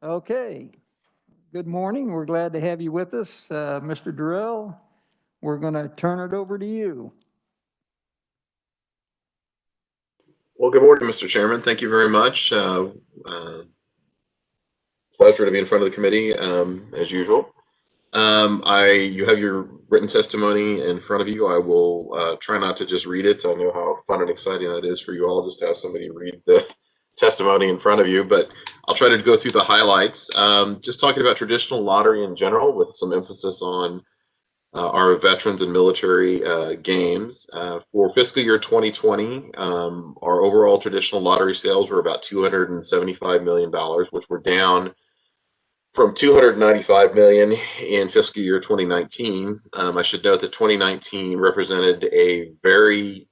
Okay, good morning. We're glad to have you with us. Mr. Durrell, we're going to turn it over to you. Well, good morning, Mr. Chairman. Thank you very much. Pleasure to be in front of the committee, as usual. You have your written testimony in front of you. I will try not to just read it. I know how fun and exciting that is for you all just to have somebody read the testimony in front of you, but I'll try to go through the highlights. Just talking about traditional lottery in general with some emphasis on our veterans and military games. For fiscal year 2020, our overall traditional lottery sales were about $275 million, which were down from 295 million in fiscal year 2019. I should note that 2019 represented a very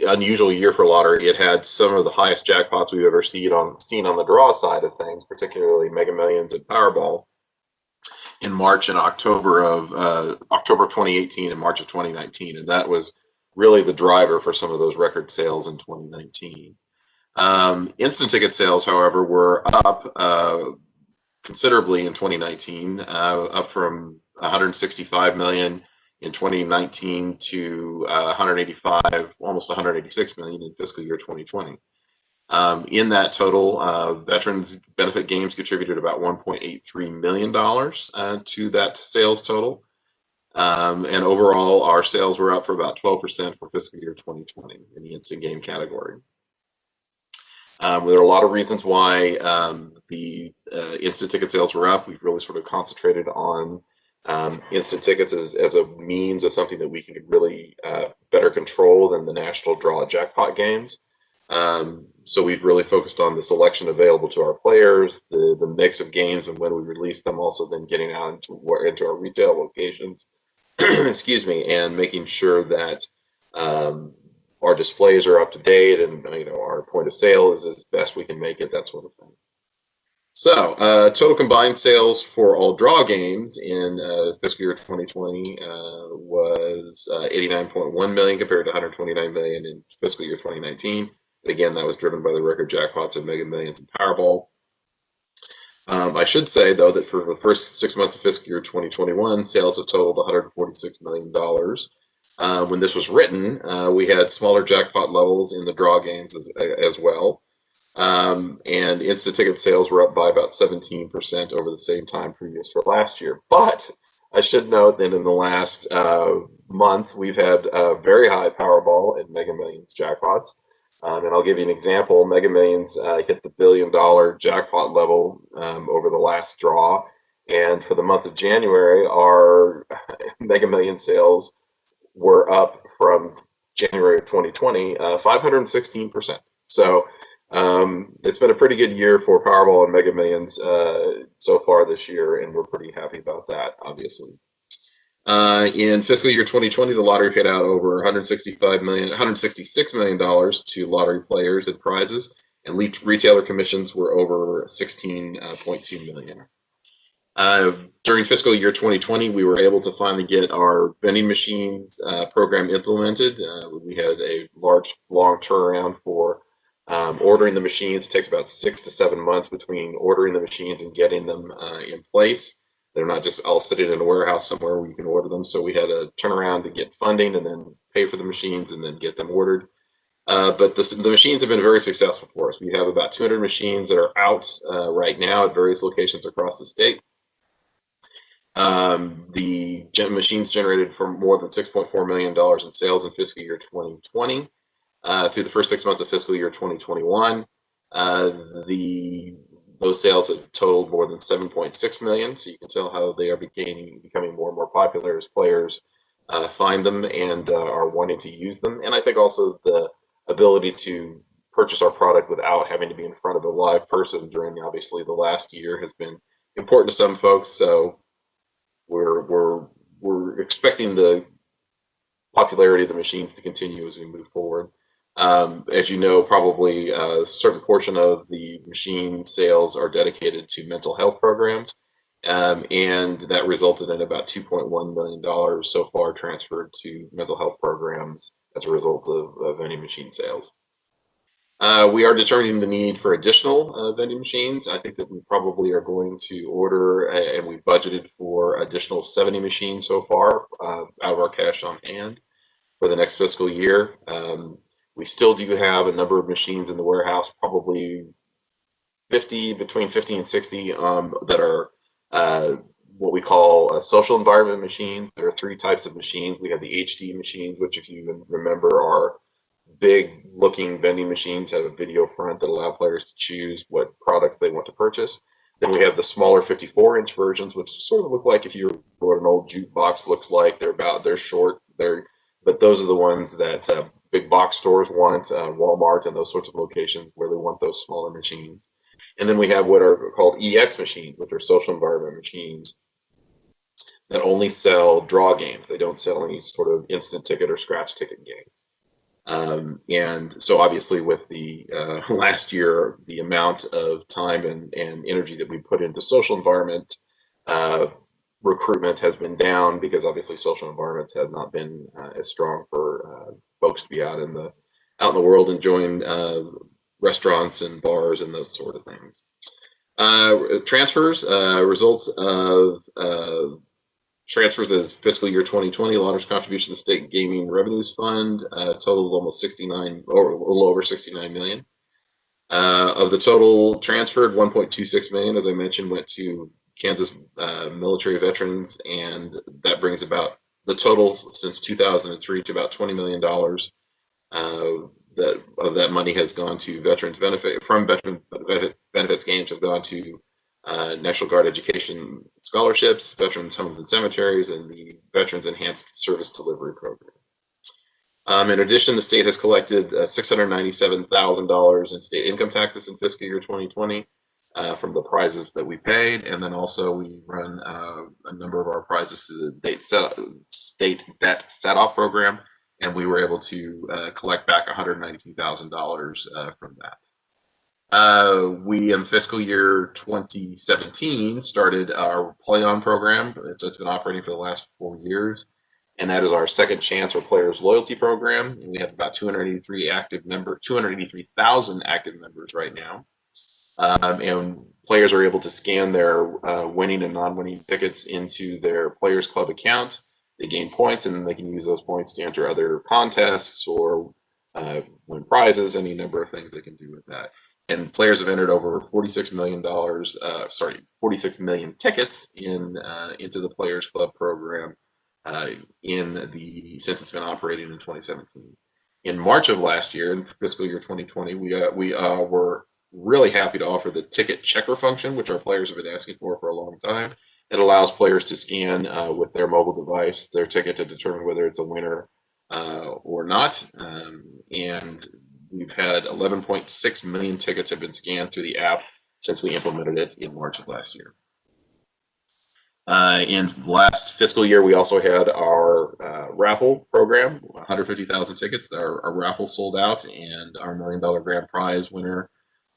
unusual year for lottery. It had some of the highest jackpots we've ever seen on the draw side of things, particularly Mega Millions and Powerball in March and October of 2018 and March of 2019, and that was really the driver for some of those record sales in 2019. Instant ticket sales, however, were up considerably in 2019, up from 165 million in 2019 to 185, almost 186 million in fiscal year 2020. In that total, Veterans Benefit Games contributed about $1.83 million to that sales total. And overall, our sales were up for about 12% for fiscal year 2020 in the instant game category. There are a lot of reasons why the instant ticket sales were up. We've really sort of concentrated on instant tickets as a means of something that we can really better control than the national draw jackpot games. So we've really focused on the selection available to our players, the mix of games and when we release them, also then getting out into our retail locations, excuse me, and making sure that our displays are up to date and our point of sale is as best we can make it, that sort of thing. So total combined sales for all draw games in fiscal year 2020 was 89.1 million compared to 129 million in fiscal year 2019. Again, that was driven by the record jackpots of Mega Millions and Powerball. I should say, though, that for the first 6 months of fiscal year 2021, sales have totaled $146 million. When this was written, we had smaller jackpot levels in the draw games as well. And instant ticket sales were up by about 17% over the same time previous for last year. But I should note that in the last month, we've had very high Powerball and Mega Millions jackpots. And I'll give you an example. Mega Millions hit the $1 billion jackpot level over the last draw. And for the month of January, our Mega Millions sales were up from January of 2020, 516%. So it's been a pretty good year for Powerball and Mega Millions so far this year, and we're pretty happy about that, obviously. In fiscal year 2020, the lottery paid out over $166 million to lottery players and prizes, and retailer commissions were over $16.2 million. During fiscal year 2020, we were able to finally get our vending machines program implemented. We had a long turnaround for ordering the machines. It takes about 6 to 7 months between ordering the machines and getting them in place. They're not just all sitting in a warehouse somewhere where you can order them. So we had to turn around to get funding and then pay for the machines and then get them ordered. But the machines have been very successful for us. We have about 200 machines that are out right now at various locations across the state. The machines generated for more than $6.4 million in sales in fiscal year 2020. Through the first 6 months of fiscal year 2021, those sales have totaled more than 7.6 million. So you can tell how they are becoming more and more popular as players find them and are wanting to use them. And I think also the ability to purchase our product without having to be in front of a live person during obviously the last year has been important to some folks. So we're expecting the popularity of the machines to continue as we move forward. As you know, probably a certain portion of the machine sales are dedicated to mental health programs, and that resulted in about $2.1 million so far transferred to mental health programs as a result of vending machine sales. We are determining the need for additional vending machines. I think that we probably are going to order, and we budgeted for additional 70 machines so far out of our cash on hand for the next fiscal year. We still do have a number of machines in the warehouse, probably between 50 and 60 that are what we call social environment machines. There are three types of machines. We have the HD machines, which, if you remember, are big looking vending machines, have a video front that allow players to choose what products they want to purchase. Then we have the smaller 54-inch versions, which sort of look like if you were what an old jukebox looks like. They're short, but those are the ones that big box stores want, Walmart and those sorts of locations where they want those smaller machines. And then we have what are called EX machines, which are social environment machines that only sell draw games. They don't sell any sort of instant ticket or scratch ticket games. And so obviously with the last year, the amount of time and energy that we put into social environment recruitment has been down, because obviously social environments have not been as strong for folks to be out in the world enjoying restaurants and bars and those sort of things. Transfers, results of transfers as fiscal year 2020, Lotter's contribution to the state gaming revenues fund totaled almost 69, or a little over 69 million. Of the total transferred, 1.26 million, as I mentioned, went to Kansas military veterans, and that brings about the total since 2003 to about $20 million. That of that money has gone to veterans benefit from veteran benefits games have gone to National Guard education scholarships, veterans homes and cemeteries, and the Veterans Enhanced Service Delivery Program. In addition, the state has collected $697,000 in state income taxes in fiscal year 2020 from the prizes that we paid, and then also we run a number of our prizes through the state debt set-off program, and we were able to collect back $192,000 from that. We in fiscal year 2017 started our Play On program. It's been operating for the last 4 years, and that is our second chance or players loyalty program. And we have about 283,000 active members right now. And players are able to scan their winning and non-winning tickets into their Players Club account. They gain points, and then they can use those points to enter other contests or win prizes, any number of things they can do with that. And players have entered over $46 million, 46 million tickets into the Players Club program since it's been operating in 2017. In March of last year, in fiscal year 2020, we were really happy to offer the ticket checker function, which our players have been asking for a long time. It allows players to scan with their mobile device their ticket to determine whether it's a winner or not. And we've had 11.6 million tickets have been scanned through the app since we implemented it in March of last year. In last fiscal year, we also had our raffle program, 150,000 tickets. Our raffle sold out, and our $1 million grand prize winner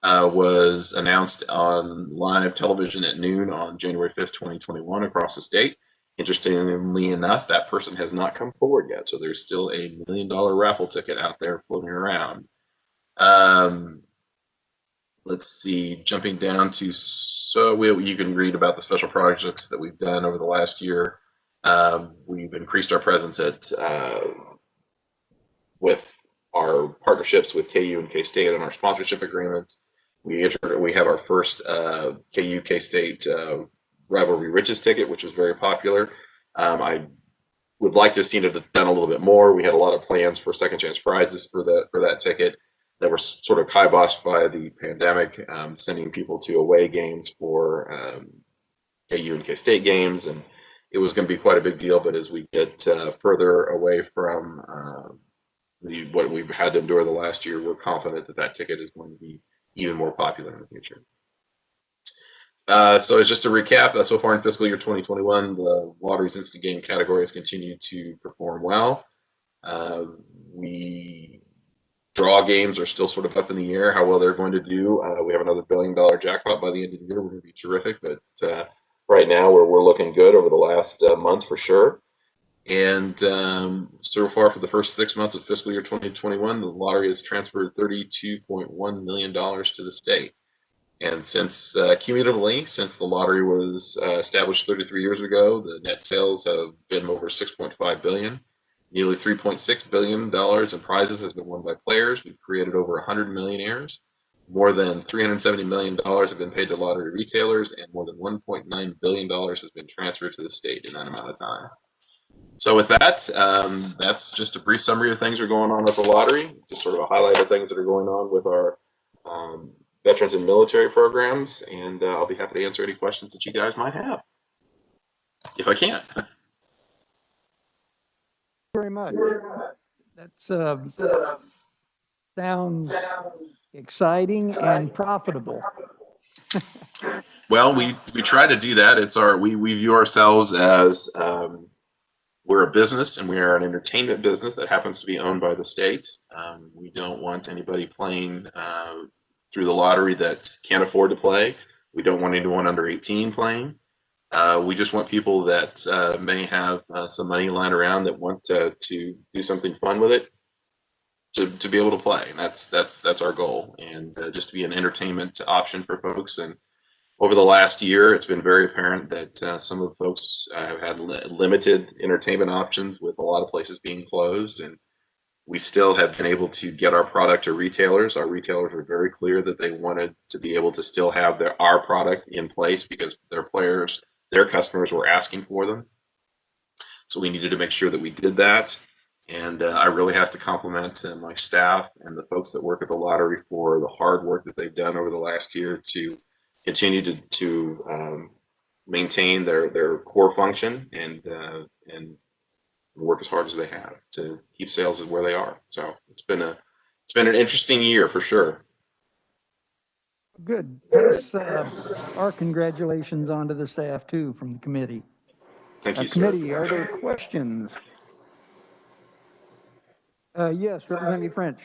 was announced on live television at noon on January 5th, 2021 across the state. Interestingly enough, that person has not come forward yet, so there's still a $1 million raffle ticket out there floating around. Let's see, jumping down to, you can read about the special projects that we've done over the last year. We've increased our presence with our partnerships with KU and K-State and our sponsorship agreements. We have our first KU K-State Rivalry Riches ticket, which was very popular. I would like to have seen it done a little bit more. We had a lot of plans for second chance prizes for that ticket that were sort of kiboshed by the pandemic, sending people to away games for KU and K-State games, and it was going to be quite a big deal. But as we get further away from what we've had to endure the last year, we're confident that ticket is going to be even more popular in the future. So just to recap, so far in fiscal year 2021, the lottery's instant game category has continued to perform well. Draw games are still sort of up in the air, how well they're going to do. We have another $1 billion jackpot by the end of the year. We're going to be terrific, but right now we're looking good over the last month for sure. And so far, for the first 6 months of fiscal year 2021, the lottery has transferred $32.1 million to the state. And since cumulatively, since the lottery was established 33 years ago, the net sales have been over 6.5 billion. Nearly 3.6 billion dollars in prizes has been won by players. We've created over 100 millionaires. More than 370 million dollars have been paid to lottery retailers, and more than 1.9 billion dollars has been transferred to the state in that amount of time. So with that, that's just a brief summary of things that are going on with the lottery. Just sort of a highlight of things that are going on with our um, veterans and military programs, and I'll be happy to answer any questions that you guys might have, if I can. Very much. That's sounds exciting and profitable. Well, we try to do that. It's our we view ourselves as we're a business and we are an entertainment business that happens to be owned by the state. We don't want anybody playing through the lottery that can't afford to play. We don't want anyone under 18 playing. We just want people that may have some money lying around that want to do something fun with it to be able to play. And that's our goal, and just to be an entertainment option for folks. And over the last year, it's been very apparent that some of the folks have had limited entertainment options, with a lot of places being closed. And we still have been able to get our product to retailers. Our retailers were very clear that they wanted to be able to still have our product in place because their players, their customers were asking for them. So we needed to make sure that we did that. And I really have to compliment my staff and the folks that work at the lottery for the hard work that they've done over the last year to continue to maintain their core function and work as hard as they have to keep sales where they are. So it's been an interesting year for sure. Good. Pass our congratulations on to the staff too from the committee. Thank you, sir. Committee, are there questions? Yes, Representative French.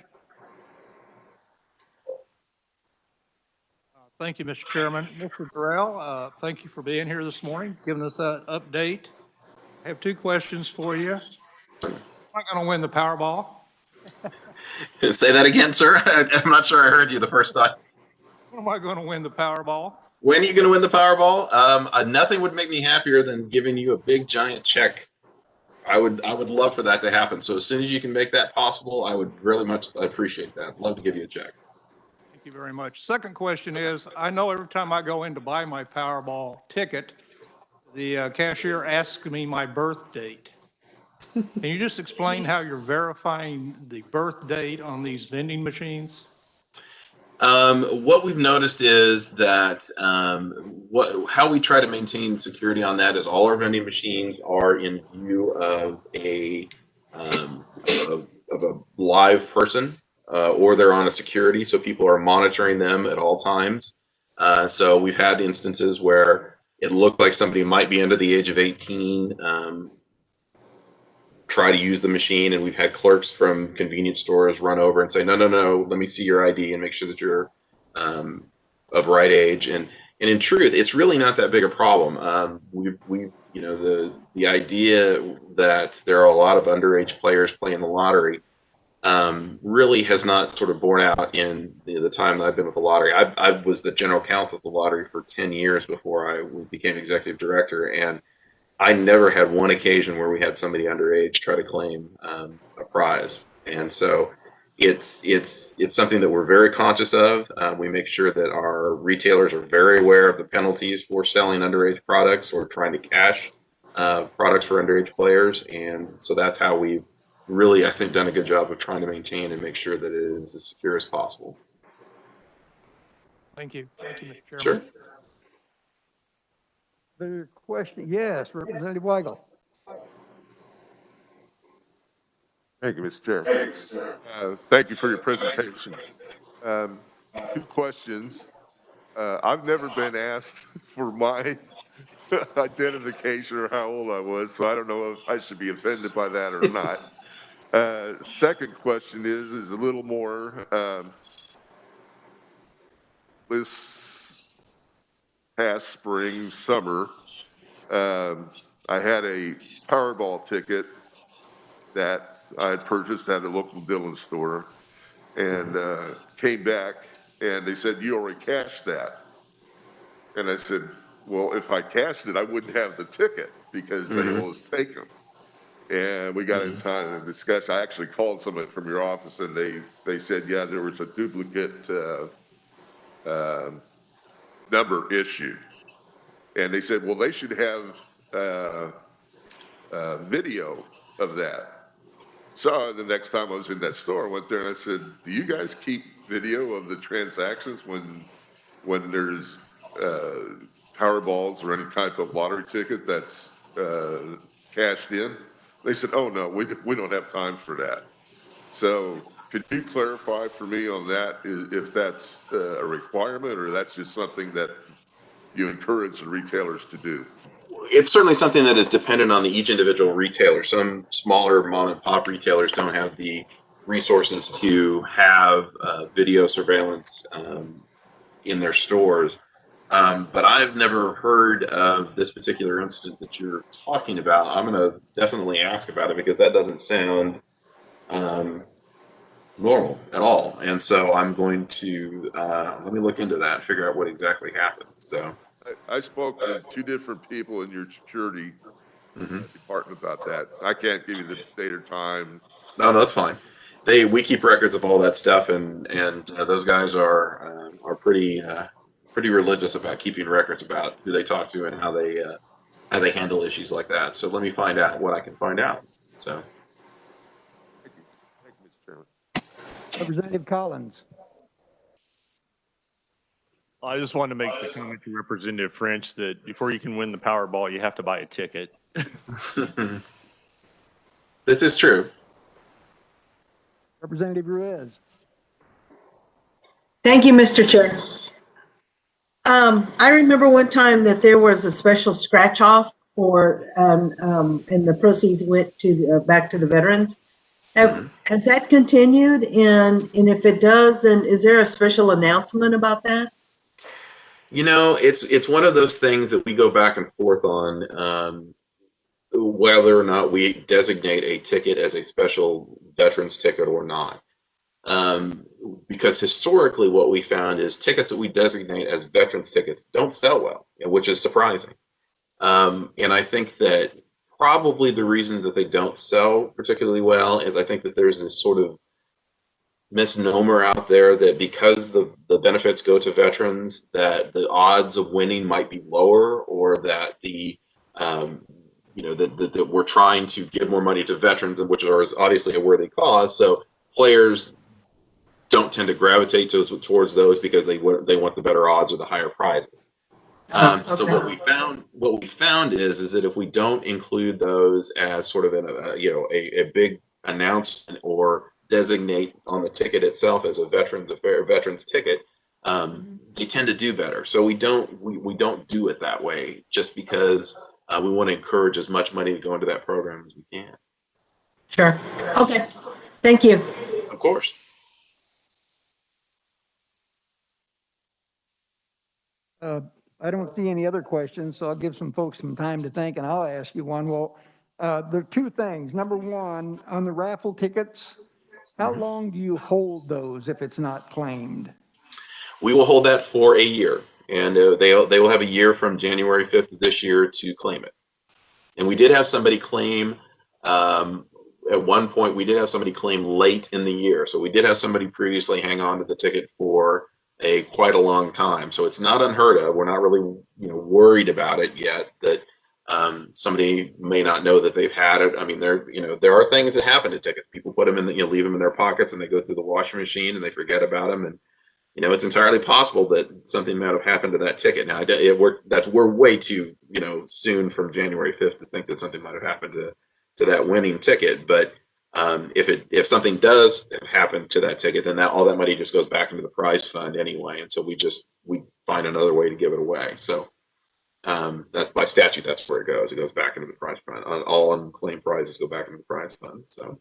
Thank you, Mr. Chairman. Mr. Durrell, thank you for being here this morning, giving us that update. I have two questions for you. Am I going to win the Powerball? Say that again, sir. I'm not sure I heard you the first time. When am I going to win the Powerball? When are you going to win the Powerball? Nothing would make me happier than giving you a big giant check. I would love for that to happen. So as soon as you can make that possible, I would really much appreciate that. I'd love to give you a check. Thank you very much. Second question is, I know every time I go in to buy my Powerball ticket, the cashier asks me my birth date. Can you just explain how you're verifying the birth date on these vending machines? What we've noticed is that how we try to maintain security on that is all our vending machines are in view of a live person, or they're on a security, so people are monitoring them at all times. So we've had instances where it looked like somebody might be under the age of 18. Try to use the machine, and we've had clerks from convenience stores run over and say, no, let me see your ID and make sure that you're of right age. And in truth, it's really not that big a problem. We the idea that there are a lot of underage players playing the lottery really has not sort of borne out in the time that I've been with the lottery. I was the general counsel of the lottery for 10 years before I became executive director, and I never had one occasion where we had somebody underage try to claim a prize. And so it's something that we're very conscious of. We make sure that our retailers are very aware of the penalties for selling underage products or trying to cash products for underage players. And so that's how we've really, I think, done a good job of trying to maintain and make sure that it is as secure as possible. Thank you. Thank you, Mr. Chairman. Sure. The question, yes, Representative Weigel. Thank you, Mr. Chair. Thank you for your presentation. Two questions. I've never been asked for my identification or how old I was, so I don't know if I should be offended by that or not. Second question is a little more, this past spring, summer, I had a Powerball ticket that I had purchased at a local Dillon store, and came back, and they said, you already cashed that. And I said, well, if I cashed it, I wouldn't have the ticket because they always take them. And we got into a discussion. I actually called somebody from your office, and they said, yeah, there was a duplicate number issued. And they said, well, they should have video of that. So the next time I was in that store, I went there and I said, do you guys keep video of the transactions when there's Powerballs or any type of lottery ticket that's cashed in? They said, oh, no, we don't have time for that. So could you clarify for me on that, if that's a requirement or that's just something that you encourage the retailers to do? It's certainly something that is dependent on each individual retailer. Some smaller mom and pop retailers don't have the resources to have video surveillance in their stores. But I've never heard of this particular incident that you're talking about. I'm going to definitely ask about it because that doesn't sound normal at all. And so I'm going to let me look into that and figure out what exactly happened. So I spoke to two different people in your security department about that. I can't give you the date or time. no, that's fine. We keep records of all that stuff, and those guys are pretty religious about keeping records about who they talk to and how they handle issues like that. So let me find out what I can find out. So Thank you, Mr. Chairman. Representative Collins. I just wanted to make the comment to Representative French that before you can win the Powerball, you have to buy a ticket. this is true. Representative Ruiz. Thank you, Mr. Chair. I remember one time that there was a special scratch off for, and the proceeds went to back to the veterans. Has that continued? And if it does, then is there a special announcement about that? You know, it's one of those things that we go back and forth on whether or not we designate a ticket as a special veterans ticket or not. Because historically what we found is tickets that we designate as veterans tickets don't sell well, which is surprising. And I think that probably the reason that they don't sell particularly well is I think that there's this sort of misnomer out there that because the benefits go to veterans, that the odds of winning might be lower, or that that we're trying to give more money to veterans, which is obviously a worthy cause. So players don't tend to gravitate towards those because they want the better odds or the higher prizes. Okay. So what we found is that if we don't include those as sort of a big announcement or designate on the ticket itself as a veterans ticket, they tend to do better. So we don't do it that way just because we want to encourage as much money to go into that program as we can. Sure. Okay. Thank you. Of course. I don't see any other questions, so I'll give some folks some time to think, and I'll ask you one. Well, there are two things. Number one, on the raffle tickets, how long do you hold those if it's not claimed? We will hold that for a year, and they will have a year from January 5th of this year to claim it. And we did have somebody claim at one point. We did have somebody claim late in the year, so we did have somebody previously hang on to the ticket for quite a long time. So it's not unheard of. We're not really worried about it yet that somebody may not know that they've had it. I mean, there are things that happen to tickets. People put them in leave them in their pockets, and they go through the washing machine and they forget about them. And it's entirely possible that something might have happened to that ticket. Now, we're way too soon from January 5th to think that something might have happened to that winning ticket. But if something does happen to that ticket, then all that money just goes back into the prize fund anyway. And so we find another way to give it away. So that by statute, that's where it goes. It goes back into the prize fund. All unclaimed prizes go back into the prize fund. So,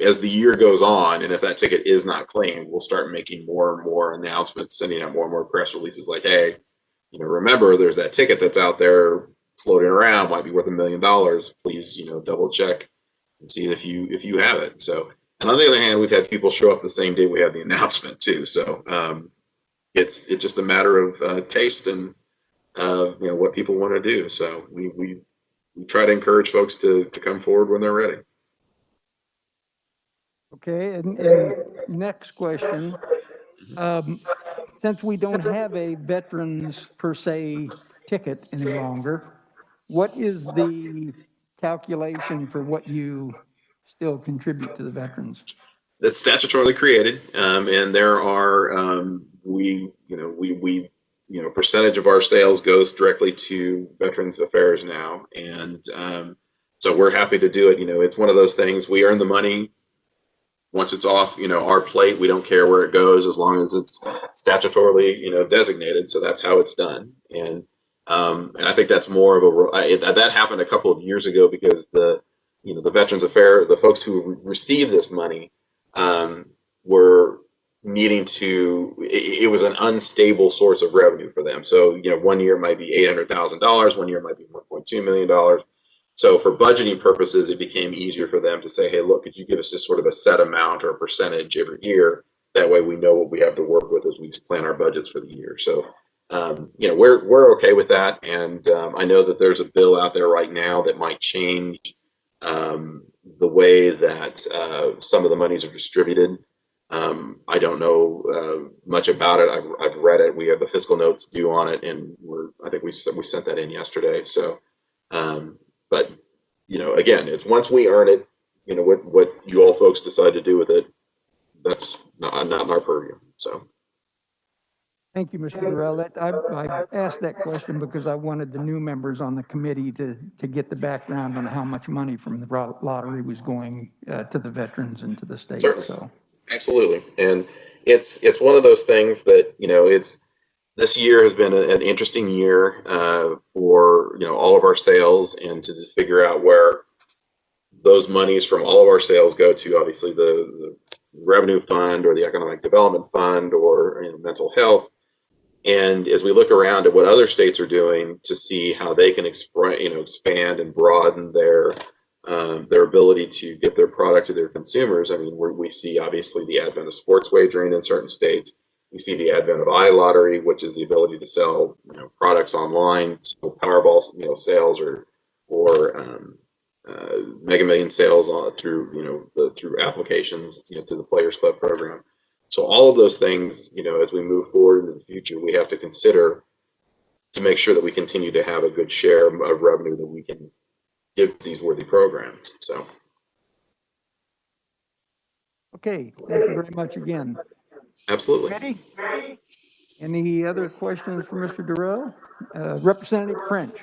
as the year goes on, and if that ticket is not claimed, we'll start making more and more announcements, sending out more and more press releases like, hey, remember there's that ticket that's out there floating around, might be worth $1 million. Please, double check and see if you have it. So, and on the other hand, we've had people show up the same day we have the announcement too. So it's just a matter of taste and what people want to do. So we try to encourage folks to come forward when they're ready. Okay, and next question. Since we don't have a veterans per se ticket any longer, what is the calculation for what you still contribute to the veterans? That's statutorily created, and there are percentage of our sales goes directly to Veterans Affairs now, and so we're happy to do it. It's one of those things. We earn the money once it's off, our plate. We don't care where it goes as long as it's statutorily, designated. So that's how it's done, and I think that's more of that happened a couple of years ago because the Veterans Affairs, the folks who receive this money, were needing to. It was an unstable source of revenue for them. So 1 year might be $800,000, 1 year might be $1.2 million. So for budgeting purposes, it became easier for them to say, hey, look, could you give us just sort of a set amount or a percentage every year? That way we know what we have to work with as we plan our budgets for the year. So, we're okay with that. And I know that there's a bill out there right now that might change the way that some of the monies are distributed. I don't know much about it. I've read it. We have the fiscal notes due on it, and I think we sent that in yesterday. So, but again, it's once we earn it, what you all folks decide to do with it, that's not in our purview. So. Thank you, Mr. Durrell. I asked that question because I wanted the new members on the committee to get the background on how much money from the lottery was going to the veterans and to the state. Certainly. So, absolutely, and it's one of those things that this year has been an interesting year for all of our sales, and to just figure out where those monies from all of our sales go to. Obviously, the revenue fund or the economic development fund or mental health. And as we look around at what other states are doing to see how they can expand and broaden their ability to get their product to their consumers, I mean, we see obviously the advent of sports wagering in certain states. We see the advent of iLottery, which is the ability to sell products online, so Powerball sales or Mega Million sales through through applications through the Players Club program. So all of those things, as we move forward into the future, we have to consider to make sure that we continue to have a good share of revenue that we can give these worthy programs. So. okay, thank you very much again. Absolutely. Ready? Any other questions for Mr. Durrell? Representative French.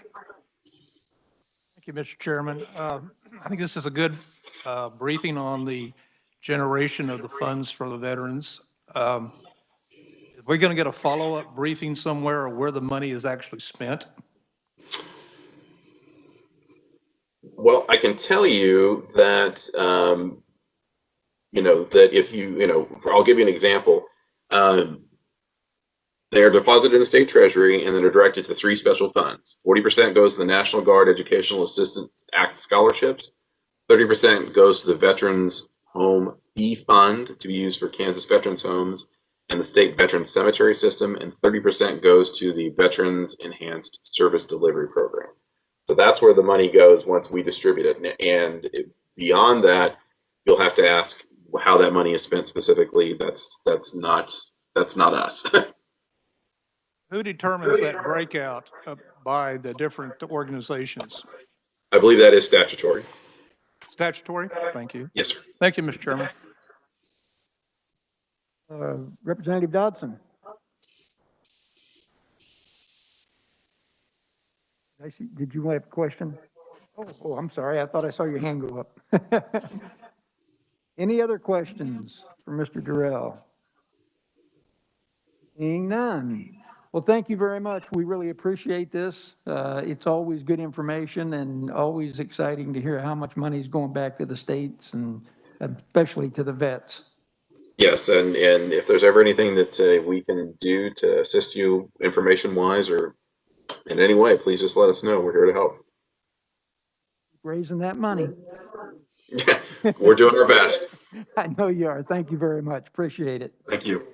Thank you, Mr. Chairman. I think this is a good briefing on the generation of the funds for the veterans. We're going to get a follow-up briefing somewhere where the money is actually spent. Well, I can tell you that, that if I'll give you an example. They're deposited in the state treasury and then are directed to 3 special funds. 40% goes to the National Guard Educational Assistance Act scholarships. 30% goes to the Veterans Home Fee Fund to be used for Kansas Veterans Homes and the State Veterans Cemetery System, and 30% goes to the Veterans Enhanced Service Delivery Program. So that's where the money goes once we distribute it. And beyond that, you'll have to ask how that money is spent specifically. That's not us. Who determines that breakout by the different organizations? I believe that is statutory. Statutory? Thank you. Yes, sir. Thank you, Mr. Chairman. Representative Dodson. I see. Did you have a question? Oh, I'm sorry. I thought I saw your hand go up. Any other questions for Mr. Durrell? Seeing none. Well, thank you very much. We really appreciate this. It's always good information and always exciting to hear how much money is going back to the states and especially to the vets. Yes, and if there's ever anything that we can do to assist you information-wise or in any way, please just let us know. We're here to help. Raising that money. We're doing our best. I know you are. Thank you very much. Appreciate it. Thank you.